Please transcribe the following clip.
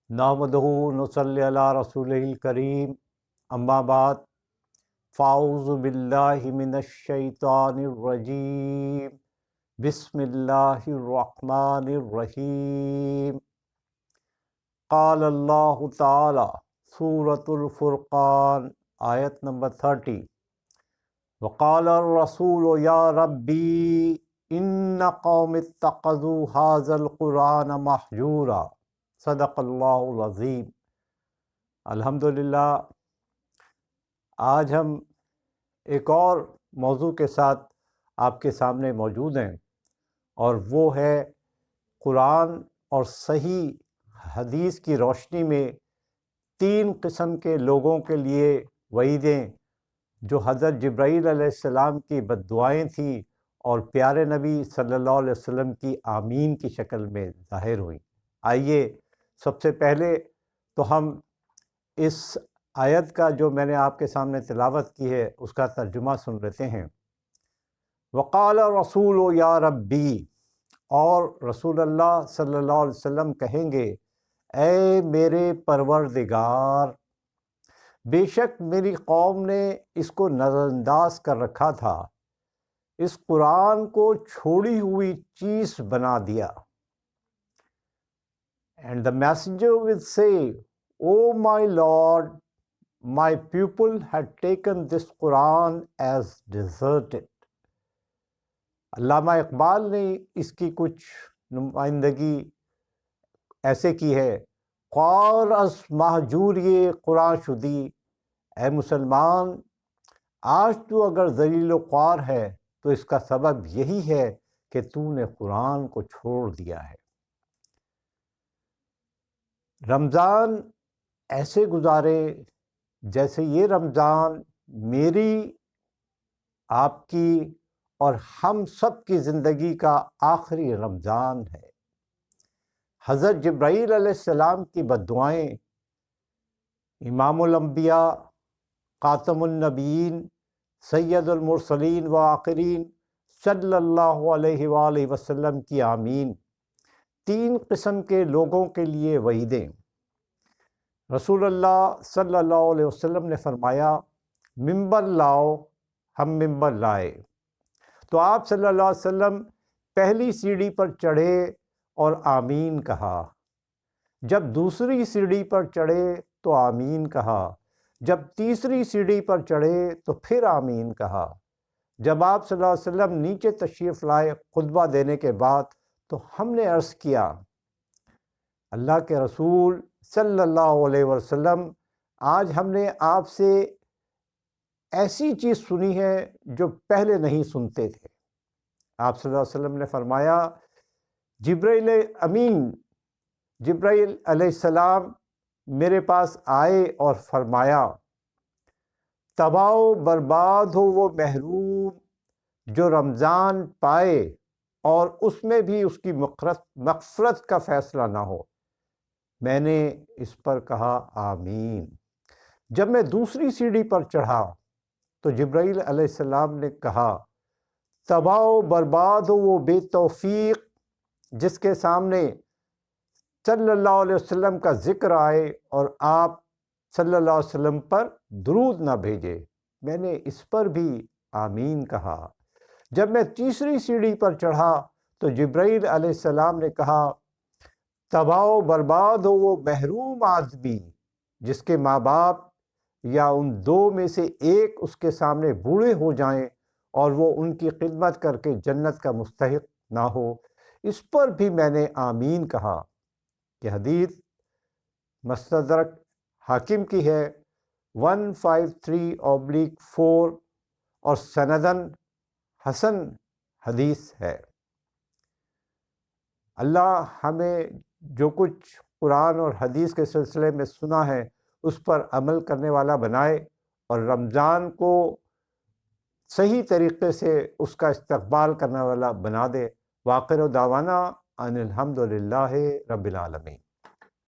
नहमदुहु नुसल्ली अला रसूलिल करीम अम्मा बाद फ़ाऊज़ु बिल्लाहि मिनश शैतानिर रजीम बिस्मिल्लाहिर रहमानिर रहीम। क़ाल अल्लाहु ताला सूरतुल फ़ुरक़ान आयत नंबर 30। वक़ाल रसूल या रब्बी इन्न क़ौमी इत्तख़ज़ू हाज़ल क़ुरान महजूरा। सदक़ल्लाहुल अज़ीम। अल्हम्दुलिल्लाह, आज हम एक और मौजू के साथ आपके सामने मौजूद हैं और वो है कुरान और सही हदीस की रोशनी में 3 किस्म के लोगों के लिए वईदें जो हज़रत जिब्राईल अलैहिस्सलाम की बद्दुआएं थीं और प्यारे नबी सल्लल्लाहु अलैहि वसल्लम की आमीन की शक्ल में ज़ाहिर हुई। आइए सबसे पहले तो हम इस आयत का जो मैंने आपके सामने तिलावत की है उसका तर्जुमा सुन लेते हैं। वक़ाल रसूल या रब्बी, और रसूल अल्लाह सल्लल्लाहु अलैहि वसल्लम कहेंगे, ऐ मेरे परवरदिगार, बेशक मेरी कौम ने इसको नज़रअंदाज कर रखा था, इस कुरान को छोड़ी हुई चीज़ बना दिया। And the messenger will say, O my Lord, my people had taken this Quran as deserted. अल्लामा इकबाल ने इसकी कुछ नुमाइंदगी ऐसे की है, क़ौर अस महजूरिये कुरान शुदी, ए मुसलमान, आज तू अगर ज़लील ख्वार है तो इसका सबब यही है कि तूने कुरान को छोड़ दिया है। रमज़ान ऐसे गुजारे जैसे ये रमज़ान मेरी, आपकी और हम सब की ज़िंदगी का आखिरी रमज़ान है। हज़रत जिब्राईल अलैहिस्सलाम की बद्दुआएं इमामुल अंबिया, ख़ातमुन नबीयीन, सय्यदुल मुरसलीन व आखिरीन सल्लल्लाहु अलैहि वसल्लम की आमीन 3 किस्म के लोगों के लिए वईदें। रसूलुल्लाह सल्लल्लाहु अलैहि वसल्लम ने फरमाया, मिंबर लाओ। हम मिंबर लाए तो आप सल्लल्लाहु अलैहि वसल्लम पहली सीढ़ी पर चढ़े और आमीन कहा। जब दूसरी सीढ़ी पर चढ़े तो आमीन कहा। जब तीसरी सीढ़ी पर चढ़े तो फिर आमीन कहा। जब आप सल्लल्लाहु अलैहि वसल्लम नीचे तशरीफ़ लाए खुतबा देने के बाद तो हमने अर्ज़ किया, अल्लाह के रसूल सल्लल्लाहु अलैहि वसल्लम, आज हमने आपसे ऐसी चीज़ सुनी है जो पहले नहीं सुनते थे। आप सल्लल्लाहु अलैहि वसल्लम ने फरमाया, जिब्राईल अलैहिस्सलाम मेरे पास आए और फरमाया, तबाह बर्बाद हो वो महरूम जो रमज़ान पाए और उसमें भी उसकी मग़फ़िरत का फ़ैसला ना हो। मैंने इस पर कहा आमीन। जब मैं दूसरी सीढ़ी पर चढ़ा तो जिब्राईल अलैहिस्सलाम ने कहा, तबाह बर्बाद हो वो बेतौफीक जिसके सामने सल्लल्लाहु अलैहि वसल्लम का ज़िक्र आए और आप सल्लल्लाहु अलैहि वसल्लम पर दुरूद ना भेजे। मैंने इस पर भी आमीन कहा। जब मैं तीसरी सीढ़ी पर चढ़ा तो जिब्राईल अलैहिस्सलाम ने कहा, तबाह बर्बाद हो वो महरूम आदमी जिसके माँ बाप या उन 2 में से एक उसके सामने बूढ़े हो जाएं और वो उनकी खिदमत करके जन्नत का मुस्तहिक ना हो। इस पर भी मैंने आमीन कहा। यह हदीस मुस्तदरक हाकिम की है 153/4 और सनदन हसन हदीस है। अल्लाह हमें जो कुछ कुरान और हदीस के सिलसिले में सुना है उस पर अमल करने वाला बनाए और रमज़ान को सही तरीक़े से उसका इस्तक़बाल करने वाला बना दे। वाक़िर दावाना अनिल हम्दुलिल्लाहि रब्बिल आलमीन।